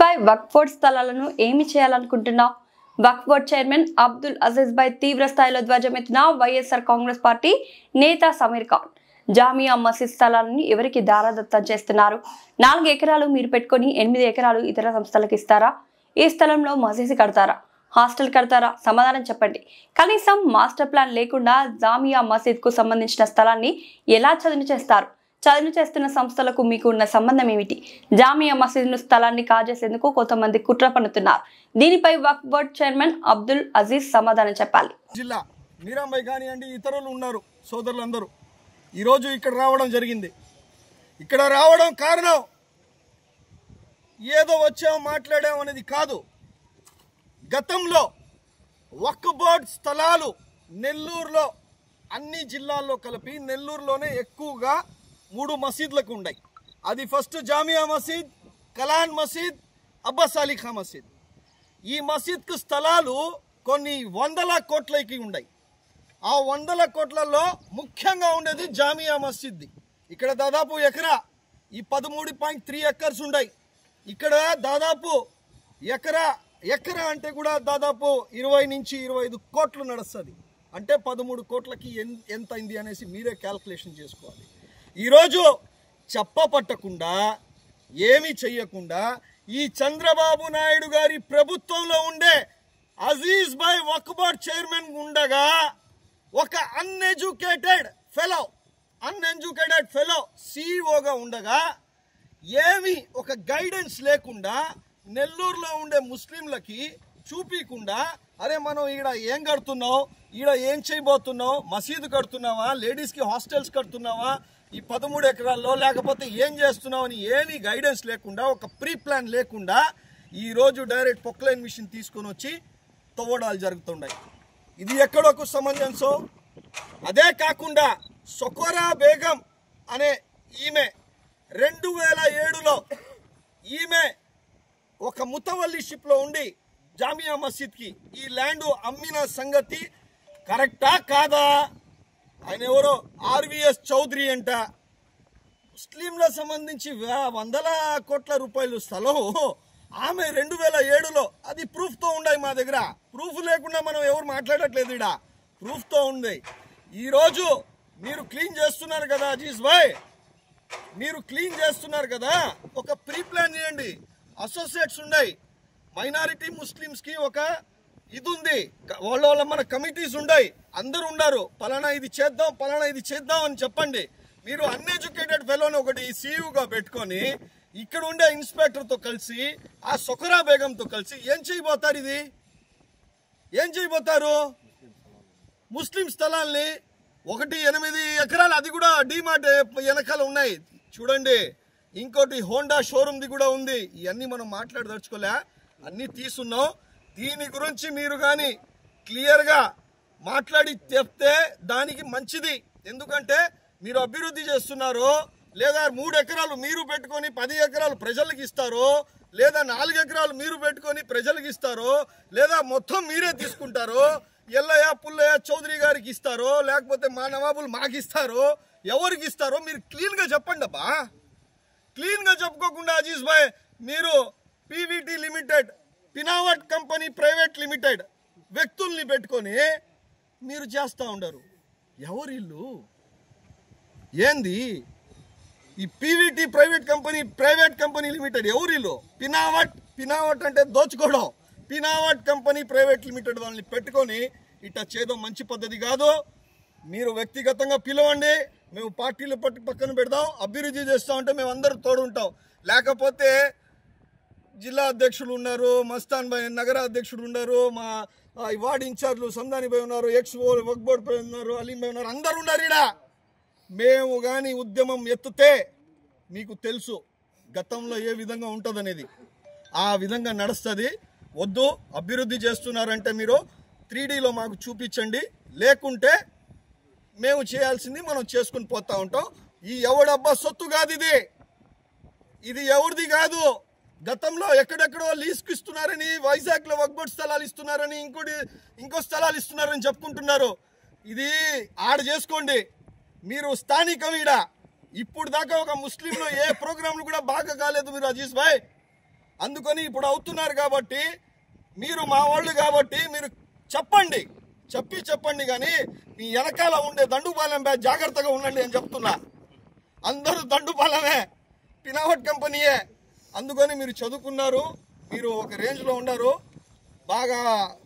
భాయ్ వక్ఫ్ board స్థలాలను ఏమి చేయాలనుకుంటున్నావు? వక్ఫ్ బోర్డ్ చైర్మన్ అబ్దుల్ అజీజ్ భాయ్ తీవ్ర స్థాయిలో ధ్వజమెత్తిన వైఎస్ఆర్ కాంగ్రెస్ పార్టీ నేత సమీర్ ఖాన్ జామియా మసీద్ స్థలాలను ఎవరికి దారాదత్తం చేస్తున్నారు? 4 ఎకరాలు మీరు పెట్టుకొని 8 ఎకరాలు ఇతర సంస్థలకు ఇస్తారా? ఈ స్థలంలో మసీదు కడతారా? హాస్టల్ కడతారా? సమాధానం చెప్పండి. కనీసం మాస్టర్ ప్లాన్ లేకుండా జామియా మసీద్ కు సంబంధించిన స్థలాన్ని ఎలా చదును చేస్తారు? చదును చేస్తున్న సంస్థలకు మీకు ఉన్న సంబంధం ఏమిటి? జామియా మసీదును స్థలాన్ని కాజేసేందుకు కొంతమంది కుట్ర పన్నుతున్నారు. దీనిపై వక్ఫ్ బోర్డ్ చైర్మన్ అబ్దుల్ అజీజ్ సమాధానం చెప్పాలి. జిల్లా మీరాంబాయి కానివ్వండి, ఇతరులు ఉన్నారు, సోదరులందరూ ఈరోజు ఇక్కడ రావడం జరిగింది. ఇక్కడ రావడం కారణం ఏదో వచ్చాం మాట్లాడాం అనేది కాదు. గతంలో వక్ఫ్ బోర్డ్ స్థలాలు నెల్లూరులో అన్ని జిల్లాల్లో కలిపి నెల్లూరులోనే ఎక్కువగా 3 మసీదులకు ఉన్నాయి. అది ఫస్ట్ జామియా మసీద్, కలాన్ మసీద్, అబ్బాస్ అలీ ఖాన్ మసీద్. ఈ మసీద్కు స్థలాలు కొన్ని 100 కోట్లకి ఉన్నాయి. ఆ 100 కోట్లలో ముఖ్యంగా ఉండేది జామియా మసీద్ది. ఇక్కడ దాదాపు ఎకరా ఈ 13.3 ఎకర్స్ ఉన్నాయి. ఇక్కడ దాదాపు ఎకరా అంటే కూడా దాదాపు 20 నుంచి 25 కోట్లు నడుస్తుంది. అంటే 13 కోట్లకి ఎంత అయింది అనేసి మీరే క్యాల్కులేషన్ చేసుకోవాలి. ఈరోజు చెప్పపట్టకుండా ఏమీ చెయ్యకుండా ఈ చంద్రబాబు నాయుడు గారి ప్రభుత్వంలో ఉండే అజీజ్ భాయ్ వక్ఫ్ బోర్డ్ చైర్మన్ ఉండగా ఒక అన్ఎడ్యుకేటెడ్ ఫెలో సిఇఓగా ఉండగా ఏమి ఒక గైడెన్స్ లేకుండా నెల్లూరులో ఉండే ముస్లింలకి చూపించకుండా, అరే మనం ఈడ ఏం కడుతున్నావు, ఈడ ఏం చేయబోతున్నావు, మసీదు కడుతున్నావా, లేడీస్కి హాస్టల్స్ కడుతున్నావా, ఈ 13 ఎకరాల్లో లేకపోతే ఏం చేస్తున్నావు అని ఏమీ గైడెన్స్ లేకుండా, ఒక ప్రీ ప్లాన్ లేకుండా ఈరోజు డైరెక్ట్ పొక్లైన్ మిషన్ తీసుకొని వచ్చి తవ్వడాలు జరుగుతున్నాయి. ఇది ఎక్కడొక సమంజసం. అదే కాకుండా సొకోరా బేగం అనే ఈమె 2007లో ఈమె ఒక ముతవల్లిషిప్లో ఉండి జామియా మసీద్కి ఈ ల్యాండ్ అమ్మిన సంగతి కరెక్టా కాదా? ఆయన ఎవరో ఆర్వీఎస్ చౌదరి అంట. ముస్లింలకు సంబంధించి 100 కోట్ల రూపాయలు స్థలం ఆమె 2007లో, అది ప్రూఫ్తో ఉన్నాయి మా దగ్గర. ప్రూఫ్ లేకుండా మనం ఎవరు మాట్లాడట్లేదు, ఇడా ప్రూఫ్తో ఉంది. ఈరోజు మీరు క్లీన్ చేస్తున్నారు కదా అజీజ్ భాయ్, మీరు క్లీన్ చేస్తున్నారు కదా, ఒక ప్రీ ప్లాన్ చేయండి. అసోసియేట్స్ ఉన్నాయి, మైనారిటీ ముస్లిమ్స్కి ఒక ఇది ఉంది, వాళ్ళ మన కమిటీస్ ఉన్నాయి, అందరూ ఉన్నారు. పలానా ఇది చేద్దాం అని చెప్పండి. మీరు అన్ఎడ్యుకేటెడ్ ఫెలోని ఒకటి సీఈఓగా పెట్టుకొని ఇక్కడ ఉండే ఇన్స్పెక్టర్తో కలిసి ఆ సొకరా బేగంతో కలిసి ఏం చేయబోతారు? ఇది ఏం చేయబోతారు? ముస్లిం స్థలాల్ని 8 ఎకరాలు, అది కూడా డీమార్ట్ వెనకాల ఉన్నాయి చూడండి. ఇంకోటి హోండా షోరూమ్ది కూడా ఉంది. ఇవన్నీ మనం మాట్లాడదలుచుకోలే, అన్నీ తీసున్నాం. దీని గురించి మీరు కానీ క్లియర్గా మాట్లాడి చెప్తే దానికి మంచిది. ఎందుకంటే మీరు అభివృద్ధి చేస్తున్నారు, లేదా 3 ఎకరాలు మీరు పెట్టుకొని 10 ఎకరాలు ప్రజలకు ఇస్తారో, లేదా 4 ఎకరాలు మీరు పెట్టుకొని ప్రజలకు ఇస్తారో, లేదా మొత్తం మీరే తీసుకుంటారో, ఎల్లయ్య పుల్లయ్య చౌదరి గారికి ఇస్తారో, లేకపోతే మా నవాబులు మాకు ఇస్తారో, ఎవరికి ఇస్తారో మీరు క్లీన్గా చెప్పండి అబ్బా. క్లీన్గా చెప్పుకోకుండా అజీజ్ భాయ్ మీరు పీవీటీ లిమిటెడ్, పినావట్ కంపెనీ ప్రైవేట్ లిమిటెడ్ వ్యక్తుల్ని పెట్టుకొని మీరు చేస్తూ ఉండరు. ఎవరిల్లు ఏంది? ఈ పీవీటీ ప్రైవేట్ కంపెనీ లిమిటెడ్ ఎవరిల్లు? పినావట్ అంటే దోచుకోవడం. పినావట్ కంపెనీ ప్రైవేట్ లిమిటెడ్ వాళ్ళని పెట్టుకొని ఇట్లా చేయడం మంచి పద్ధతి కాదు. మీరు వ్యక్తిగతంగా పిలవండి, మేము పార్టీలు పక్కన పెడదాం, అభివృద్ధి చేస్తామంటే మేము అందరూ తోడుంటాం. లేకపోతే జిల్లా అధ్యక్షులు ఉన్నారు, మస్తాన్ భాయ్ నగర అధ్యక్షుడు ఉన్నారు, మా వార్డు ఇన్ఛార్జ్లు సందాని భాయ్ ఉన్నారు, వక్ఫ్ బోర్డ్ భాయ్ ఉన్నారు, అలీం భాయ్ ఉన్నారు, అందరు ఉన్నారు. ఈడ మేము కానీ ఉద్యమం ఎత్తితే మీకు తెలుసు గతంలో ఏ విధంగా ఉంటుందనేది, ఆ విధంగా నడుస్తుంది. వద్దు, అభివృద్ధి చేస్తున్నారంటే మీరు 3Dలో మాకు చూపించండి, లేకుంటే మేము చేయాల్సింది మనం చేసుకుని పోతా ఉంటాం. ఈ ఎవడబ్బా సొత్తు కాదు, ఇది ఎవరిది కాదు. గతంలో ఎక్కడెక్కడో లీజ్కి ఇస్తున్నారని, వైజాగ్లో వక్ఫ్ బోర్డ్ స్థలాలు ఇస్తున్నారని, ఇంకో స్థలాలు ఇస్తున్నారని చెప్పుకుంటున్నారు. ఇది ఆడ చేసుకోండి. మీరు స్థానికం. ఈడ ఇప్పుడు దాకా ఒక ముస్లింలో ఏ ప్రోగ్రాంలు కూడా బాగా కాలేదు. మీరు అజీజ్ భాయ్ అందుకని ఇప్పుడు అవుతున్నారు కాబట్టి మీరు మా వాళ్ళు కాబట్టి మీరు చెప్పండి కానీ మీ వెనకాల ఉండే దండుపాలెం బ్యాచ్ జాగ్రత్తగా ఉండండి అని చెప్తున్నా. అందరూ దండుపాలెమే, పినావట్ కంపెనీయే. అందుకని మీరు చదువుకున్నారు, మీరు ఒక రేంజ్లో ఉన్నారు. బాగా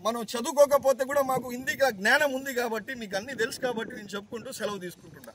మనం చదువుకోకపోతే కూడా మాకు హిందీగా జ్ఞానం ఉంది కాబట్టి మీకు అన్నీ తెలుసు కాబట్టి నేను చెప్పుకుంటూ సెలవు తీసుకుంటున్నా.